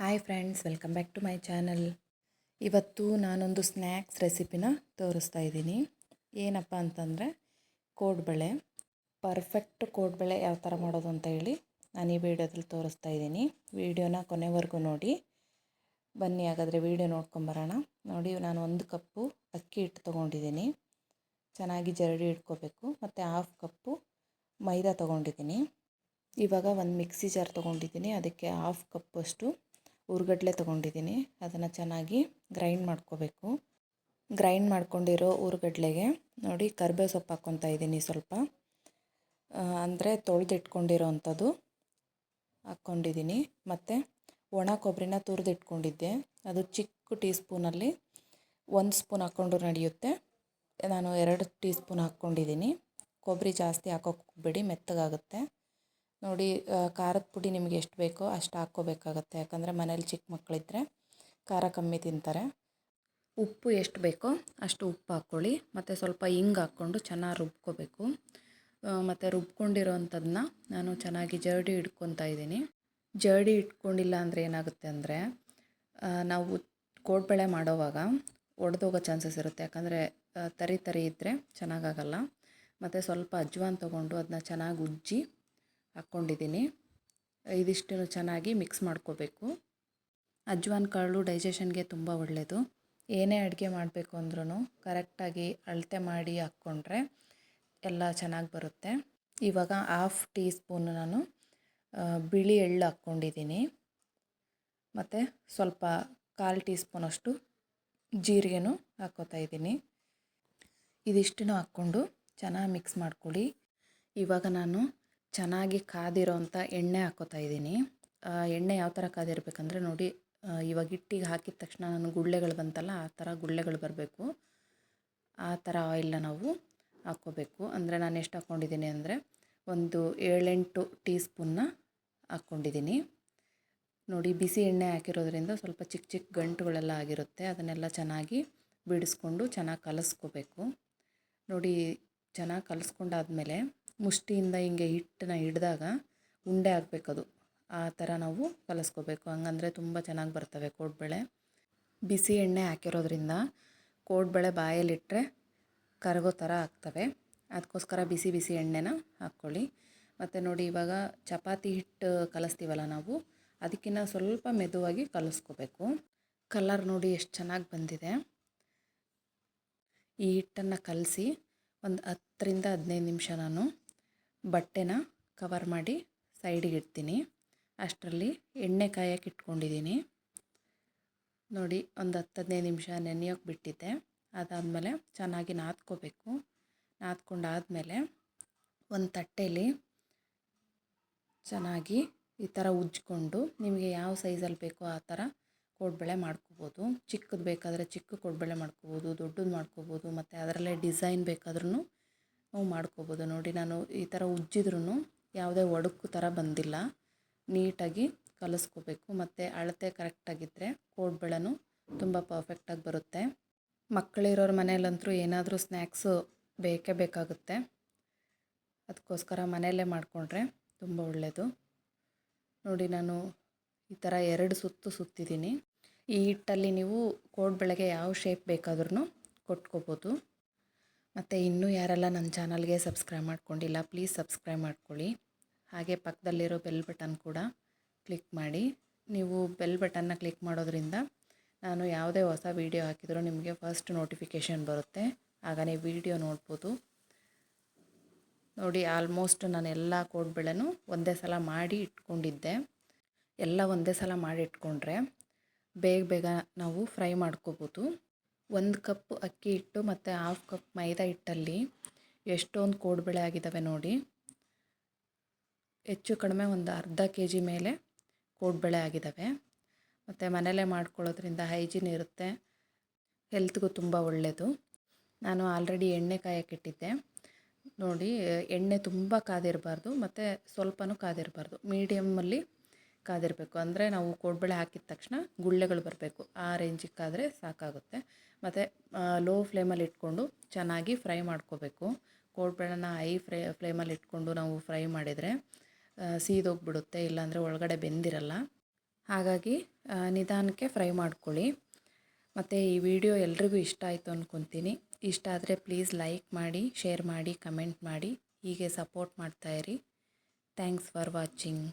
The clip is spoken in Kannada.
Hi friends, welcome back to my channel. ಇವತ್ತು ನಾನೊಂದು ಸ್ನ್ಯಾಕ್ಸ್ ರೆಸಿಪಿನ ತೋರಿಸ್ತಾ ಇದ್ದೀನಿ. ಏನಪ್ಪ ಅಂತಂದರೆ ಕೋಡ್ಬಳೆ. ಪರ್ಫೆಕ್ಟ್ ಕೋಡ್ಬಳೆ ಯಾವ ಥರ ಮಾಡೋದು ಅಂತ ಹೇಳಿ ನಾನು ಈ ವಿಡಿಯೋದಲ್ಲಿ ತೋರಿಸ್ತಾ ಇದ್ದೀನಿ. ವಿಡಿಯೋನ ಕೊನೆವರೆಗೂ ನೋಡಿ. ಬನ್ನಿ ಹಾಗಾದರೆ ವಿಡಿಯೋ ನೋಡ್ಕೊಂಬರೋಣ. ನೋಡಿ, ನಾನು 1 ಕಪ್ಪು ಅಕ್ಕಿ ಹಿಟ್ಟು ತೊಗೊಂಡಿದ್ದೀನಿ. ಚೆನ್ನಾಗಿ ಜರಡಿ ಇಟ್ಕೋಬೇಕು. ಮತ್ತು 1/2 ಕಪ್ಪು ಮೈದಾ ತೊಗೊಂಡಿದ್ದೀನಿ. ಇವಾಗ ಒಂದು ಮಿಕ್ಸಿ ಜಾರ್ ತೊಗೊಂಡಿದ್ದೀನಿ. ಅದಕ್ಕೆ 1/2 ಕಪ್ಪಷ್ಟು ಹುರ್ಗಡ್ಲೆ ತೊಗೊಂಡಿದ್ದೀನಿ. ಅದನ್ನು ಚೆನ್ನಾಗಿ ಗ್ರೈಂಡ್ ಮಾಡ್ಕೋಬೇಕು. ಗ್ರೈಂಡ್ ಮಾಡ್ಕೊಂಡಿರೋ ಹುರ್ಗಡ್ಲೆಗೆ ನೋಡಿ ಕರಿಬೇವು ಸೊಪ್ಪು ಹಾಕ್ಕೊತಾ ಇದ್ದೀನಿ. ಸ್ವಲ್ಪ ಅಂದರೆ ತೊಳೆದಿಟ್ಕೊಂಡಿರೋ ಅಂಥದ್ದು ಹಾಕ್ಕೊಂಡಿದ್ದೀನಿ. ಮತ್ತು ಒಣ ಕೊಬ್ಬರಿನ ತುರಿದಿಟ್ಕೊಂಡಿದ್ದೆ. ಅದು ಚಿಕ್ಕ ಟೀ ಸ್ಪೂನಲ್ಲಿ 1 ಸ್ಪೂನ್ ಹಾಕ್ಕೊಂಡ್ರು ನಡೆಯುತ್ತೆ. ನಾನು 2 ಟೀ ಸ್ಪೂನ್ ಹಾಕ್ಕೊಂಡಿದ್ದೀನಿ. ಕೊಬ್ಬರಿ ಜಾಸ್ತಿ ಹಾಕೋಕೆ ಹೋಗಬೇಡಿ, ಮೆತ್ತಗಾಗುತ್ತೆ. ನೋಡಿ, ಖಾರದ ಪುಡಿ ನಿಮಗೆ ಎಷ್ಟು ಬೇಕೋ ಅಷ್ಟು ಹಾಕ್ಕೋಬೇಕಾಗತ್ತೆ. ಯಾಕಂದರೆ ಮನೇಲಿ ಚಿಕ್ಕ ಮಕ್ಕಳಿದ್ದರೆ ಖಾರ ಕಮ್ಮಿ ತಿಂತಾರೆ. ಉಪ್ಪು ಎಷ್ಟು ಬೇಕೋ ಅಷ್ಟು ಉಪ್ಪು ಹಾಕ್ಕೊಳ್ಳಿ. ಮತ್ತು ಸ್ವಲ್ಪ ಹಿಂಗೆ ಹಾಕ್ಕೊಂಡು ಚೆನ್ನಾಗಿ ರುಬ್ಕೋಬೇಕು. ಮತ್ತು ರುಬ್ಕೊಂಡಿರೋ ಅಂಥದ್ದನ್ನ ನಾನು ಚೆನ್ನಾಗಿ ಜರಡಿ ಇಟ್ಕೊತಾ ಇದ್ದೀನಿ. ಜರಡಿ ಇಟ್ಕೊಂಡಿಲ್ಲ ಅಂದರೆ ಏನಾಗುತ್ತೆ ಅಂದರೆ ನಾವು ಕೋಡ್ಬಳೆ ಮಾಡೋವಾಗ ಒಡೆದೋಗೋ ಚಾನ್ಸಸ್ ಇರುತ್ತೆ. ಯಾಕಂದರೆ ತರಿ ತರಿ ಇದ್ದರೆ ಚೆನ್ನಾಗಾಗಲ್ಲ. ಮತ್ತು ಸ್ವಲ್ಪ ಅಜ್ವಾನ ತೊಗೊಂಡು ಅದನ್ನ ಚೆನ್ನಾಗಿ ಉಜ್ಜಿ ಹಾಕ್ಕೊಂಡಿದ್ದೀನಿ. ಇದಿಷ್ಟು ಚೆನ್ನಾಗಿ ಮಿಕ್ಸ್ ಮಾಡ್ಕೋಬೇಕು. ಅಜ್ವಾನ ಕಾಳು ಡೈಜೆಷನ್ಗೆ ತುಂಬ ಒಳ್ಳೆಯದು. ಏನೇ ಅಡುಗೆ ಮಾಡಬೇಕು ಅಂದ್ರೂ ಕರೆಕ್ಟಾಗಿ ಅಳತೆ ಮಾಡಿ ಹಾಕ್ಕೊಂಡ್ರೆ ಎಲ್ಲ ಚೆನ್ನಾಗಿ ಬರುತ್ತೆ. ಇವಾಗ 1/2 ಟೀ ಸ್ಪೂನ್ ನಾನು ಬಿಳಿ ಎಳ್ಳು ಹಾಕ್ಕೊಂಡಿದ್ದೀನಿ. ಮತ್ತು ಸ್ವಲ್ಪ 1/4 ಟೀ ಸ್ಪೂನಷ್ಟು ಜೀರಿಗೆನೂ ಹಾಕ್ಕೋತಾ ಇದ್ದೀನಿ. ಇದಿಷ್ಟನ್ನು ಹಾಕ್ಕೊಂಡು ಚೆನ್ನಾಗಿ ಮಿಕ್ಸ್ ಮಾಡ್ಕೊಳ್ಳಿ. ಇವಾಗ ನಾನು ಚೆನ್ನಾಗಿ ಕಾದಿರೋಂಥ ಎಣ್ಣೆ ಹಾಕ್ಕೋತಾ ಇದ್ದೀನಿ. ಎಣ್ಣೆ ಯಾವ ಥರ ಕಾದಿರಬೇಕಂದ್ರೆ ನೋಡಿ, ಇವಾಗ ಹಿಟ್ಟಿಗೆ ಹಾಕಿದ ತಕ್ಷಣ ನಾನು ಗುಳ್ಳೆಗಳು ಬಂತಲ್ಲ, ಆ ಥರ ಗುಳ್ಳೆಗಳು ಬರಬೇಕು. ಆ ಥರ ಆಯಿಲ್ನ ನಾವು ಹಾಕ್ಕೋಬೇಕು. ಅಂದರೆ ನಾನು ಎಷ್ಟು ಹಾಕ್ಕೊಂಡಿದ್ದೀನಿ ಅಂದರೆ ಒಂದು 7-8 ಟೀ ಸ್ಪೂನ್ನ ಹಾಕ್ಕೊಂಡಿದ್ದೀನಿ. ನೋಡಿ, ಬಿಸಿ ಎಣ್ಣೆ ಹಾಕಿರೋದ್ರಿಂದ ಸ್ವಲ್ಪ ಚಿಕ್ಕ ಚಿಕ್ಕ ಗಂಟುಗಳೆಲ್ಲ ಆಗಿರುತ್ತೆ. ಅದನ್ನೆಲ್ಲ ಚೆನ್ನಾಗಿ ಬಿಡಿಸ್ಕೊಂಡು ಚೆನ್ನಾಗಿ ಕಲಿಸ್ಕೋಬೇಕು. ನೋಡಿ, ಚೆನ್ನಾಗಿ ಕಲಿಸ್ಕೊಂಡಾದ್ಮೇಲೆ ಮುಷ್ಟಿಯಿಂದ ಹಿಂಗೆ ಹಿಟ್ಟನ್ನ ಹಿಡಿದಾಗ ಉಂಡೆ ಆಗಬೇಕದು. ಆ ಥರ ನಾವು ಕಲಿಸ್ಕೋಬೇಕು. ಹಂಗಂದರೆ ತುಂಬ ಚೆನ್ನಾಗಿ ಬರ್ತವೆ ಕೋಡ್ಬಳೆ. ಬಿಸಿ ಎಣ್ಣೆ ಹಾಕಿರೋದ್ರಿಂದ ಕೋಡ್ಬಳೆ ಬಾಯಲ್ಲಿಟ್ಟರೆ ಕರಗೋ ಥರ ಆಗ್ತವೆ. ಅದಕ್ಕೋಸ್ಕರ ಬಿಸಿ ಬಿಸಿ ಎಣ್ಣೆನ ಹಾಕ್ಕೊಳ್ಳಿ. ಮತ್ತು ನೋಡಿ, ಇವಾಗ ಚಪಾತಿ ಹಿಟ್ಟು ಕಲಿಸ್ತೀವಲ್ಲ ನಾವು, ಅದಕ್ಕಿಂತ ಸ್ವಲ್ಪ ಮೆದುವಾಗಿ ಕಲಿಸ್ಕೋಬೇಕು. ಕಲರ್ ನೋಡಿ ಎಷ್ಟು ಚೆನ್ನಾಗಿ ಬಂದಿದೆ. ಈ ಹಿಟ್ಟನ್ನು ಕಲಸಿ ಒಂದು 10-15 ನಿಮಿಷ ನಾನು ಬಟ್ಟೆನ ಕವರ್ ಮಾಡಿ ಸೈಡಿಗೆ ಇಡ್ತೀನಿ. ಅಷ್ಟರಲ್ಲಿ ಎಣ್ಣೆ ಕಾಯಕ್ಕೆ ಇಟ್ಕೊಂಡಿದ್ದೀನಿ. ನೋಡಿ, ಒಂದು 10-15 ನಿಮಿಷ ನೆನೆಯೋಕೆ ಬಿಟ್ಟಿದ್ದೆ. ಅದಾದಮೇಲೆ ಚೆನ್ನಾಗಿ ನಾದ್ಕೋಬೇಕು. ನಾದ್ಕೊಂಡಾದಮೇಲೆ ಒಂದು ತಟ್ಟೆಯಲ್ಲಿ ಚೆನ್ನಾಗಿ ಈ ಥರ ಉಜ್ಜಿಕೊಂಡು ನಿಮಗೆ ಯಾವ ಸೈಜಲ್ಲಿ ಬೇಕೋ ಆ ಥರ ಕೋಡ್ಬಳೆ ಮಾಡ್ಕೋಬೋದು. ಚಿಕ್ಕದು ಬೇಕಾದರೆ ಚಿಕ್ಕ ಕೋಡ್ಬಳೆ ಮಾಡ್ಕೋಬೋದು, ದೊಡ್ಡದು ಮಾಡ್ಕೋಬೋದು. ಮತ್ತು ಅದರಲ್ಲೇ ಡಿಸೈನ್ ಬೇಕಾದ್ರೂ ನಾವು ಮಾಡ್ಕೋಬೋದು. ನೋಡಿ, ನಾನು ಈ ಥರ ಉಜ್ಜಿದ್ರೂ ಯಾವುದೇ ಒಡಕು ಥರ ಬಂದಿಲ್ಲ. ನೀಟಾಗಿ ಕಲಿಸ್ಕೋಬೇಕು. ಮತ್ತು ಅಳತೆ ಕರೆಕ್ಟಾಗಿದ್ದರೆ ಕೋಡ್ಬಳೆನೂ ತುಂಬ ಪರ್ಫೆಕ್ಟಾಗಿ ಬರುತ್ತೆ. ಮಕ್ಕಳಿರೋರ ಮನೇಲಂತೂ ಏನಾದರೂ ಸ್ನ್ಯಾಕ್ಸು ಬೇಕೇ ಬೇಕಾಗುತ್ತೆ. ಅದಕ್ಕೋಸ್ಕರ ಮನೆಯಲ್ಲೇ ಮಾಡಿಕೊಂಡ್ರೆ ತುಂಬ ಒಳ್ಳೆಯದು. ನೋಡಿ, ನಾನು ಈ ಥರ 2 ಸುತ್ತು ಸುತ್ತಿದ್ದೀನಿ. ಈ ಹಿಟ್ಟಲ್ಲಿ ನೀವು ಕೋಡ್ಬಳೆಗೆ ಯಾವ ಶೇಪ್ ಬೇಕಾದ್ರೂ ಕೊಟ್ಕೋಬೋದು. ಮತ್ತು ಇನ್ನೂ ಯಾರೆಲ್ಲ ನನ್ನ ಚಾನಲ್ಗೆ ಸಬ್ಸ್ಕ್ರೈಬ್ ಮಾಡ್ಕೊಂಡಿಲ್ಲ, ಪ್ಲೀಸ್ ಸಬ್ಸ್ಕ್ರೈಬ್ ಮಾಡ್ಕೊಳ್ಳಿ. ಹಾಗೆ ಪಕ್ಕದಲ್ಲಿರೋ ಬೆಲ್ ಬಟನ್ ಕೂಡ ಕ್ಲಿಕ್ ಮಾಡಿ. ನೀವು ಬೆಲ್ ಬಟನ್ನ ಕ್ಲಿಕ್ ಮಾಡೋದ್ರಿಂದ ನಾನು ಯಾವುದೇ ಹೊಸ ವೀಡಿಯೋ ಹಾಕಿದರೂ ನಿಮಗೆ ಫಸ್ಟ್ ನೋಟಿಫಿಕೇಷನ್ ಬರುತ್ತೆ. ಆಗ ನೀವು ವೀಡಿಯೋ ನೋಡ್ಬೋದು. ನೋಡಿ, ಆಲ್ಮೋಸ್ಟ್ ನಾನು ಎಲ್ಲ ಕೋಡ್ಬಳೆನೂ ಒಂದೇ ಸಲ ಮಾಡಿ ಇಟ್ಕೊಂಡಿದ್ದೆ. ಎಲ್ಲ ಒಂದೇ ಸಲ ಮಾಡಿ ಇಟ್ಕೊಂಡ್ರೆ ಬೇಗ ಬೇಗ ನಾವು ಫ್ರೈ ಮಾಡ್ಕೋಬೋದು. 1 ಕಪ್ ಅಕ್ಕಿ ಹಿಟ್ಟು ಮತ್ತು 1/2 ಕಪ್ ಮೈದಾ ಹಿಟ್ಟಲ್ಲಿ ಎಷ್ಟೊಂದು ಕೋಡ್ಬಳೆ ಆಗಿದ್ದಾವೆ ನೋಡಿ. ಹೆಚ್ಚು ಕಡಿಮೆ ಒಂದು ಅರ್ಧ kg ಮೇಲೆ ಕೋಡ್ಬಳೆ ಆಗಿದ್ದಾವೆ. ಮತ್ತು ಮನೆಯಲ್ಲೇ ಮಾಡ್ಕೊಳ್ಳೋದ್ರಿಂದ ಹೈಜೀನ್ ಇರುತ್ತೆ, ಹೆಲ್ತ್ಗೂ ತುಂಬ ಒಳ್ಳೆಯದು. ನಾನು ಆಲ್ರೆಡಿ ಎಣ್ಣೆ ಕಾಯಕ್ಕಿಟ್ಟಿದ್ದೆ. ನೋಡಿ, ಎಣ್ಣೆ ತುಂಬ ಕಾದಿರಬಾರ್ದು ಮತ್ತು ಸ್ವಲ್ಪನೂ ಕಾದಿರಬಾರ್ದು, ಮೀಡಿಯಮ್ಮಲ್ಲಿ ಕಾದಿರಬೇಕು. ಅಂದರೆ ನಾವು ಕೋಡ್ಬಳೆ ಹಾಕಿದ ತಕ್ಷಣ ಗುಳ್ಳೆಗಳು ಬರಬೇಕು. ಆ ರೇಂಜಿಗೆ ಕಾದರೆ ಸಾಕಾಗುತ್ತೆ. ಮತ್ತು ಲೋ ಫ್ಲೇಮಲ್ಲಿ ಇಟ್ಕೊಂಡು ಚೆನ್ನಾಗಿ ಫ್ರೈ ಮಾಡ್ಕೋಬೇಕು. ಕೋಡ್ಬಳೆನ ಫ್ಲೇಮಲ್ಲಿ ಇಟ್ಕೊಂಡು ನಾವು ಫ್ರೈ ಮಾಡಿದರೆ ಸೀದೋಗಿಬಿಡುತ್ತೆ, ಇಲ್ಲಾಂದರೆ ಒಳಗಡೆ ಬೆಂದಿರಲ್ಲ. ಹಾಗಾಗಿ ನಿಧಾನಕ್ಕೆ ಫ್ರೈ ಮಾಡ್ಕೊಳ್ಳಿ. ಮತ್ತು ಈ ವಿಡಿಯೋ ಎಲ್ರಿಗೂ ಇಷ್ಟ ಆಯಿತು ಅಂದ್ಕೊತೀನಿ. ಇಷ್ಟ ಆದರೆ ಪ್ಲೀಸ್ ಲೈಕ್ ಮಾಡಿ, ಶೇರ್ ಮಾಡಿ, ಕಮೆಂಟ್ ಮಾಡಿ. ಹೀಗೆ ಸಪೋರ್ಟ್ ಮಾಡ್ತಾಯಿರಿ. Thanks for watching.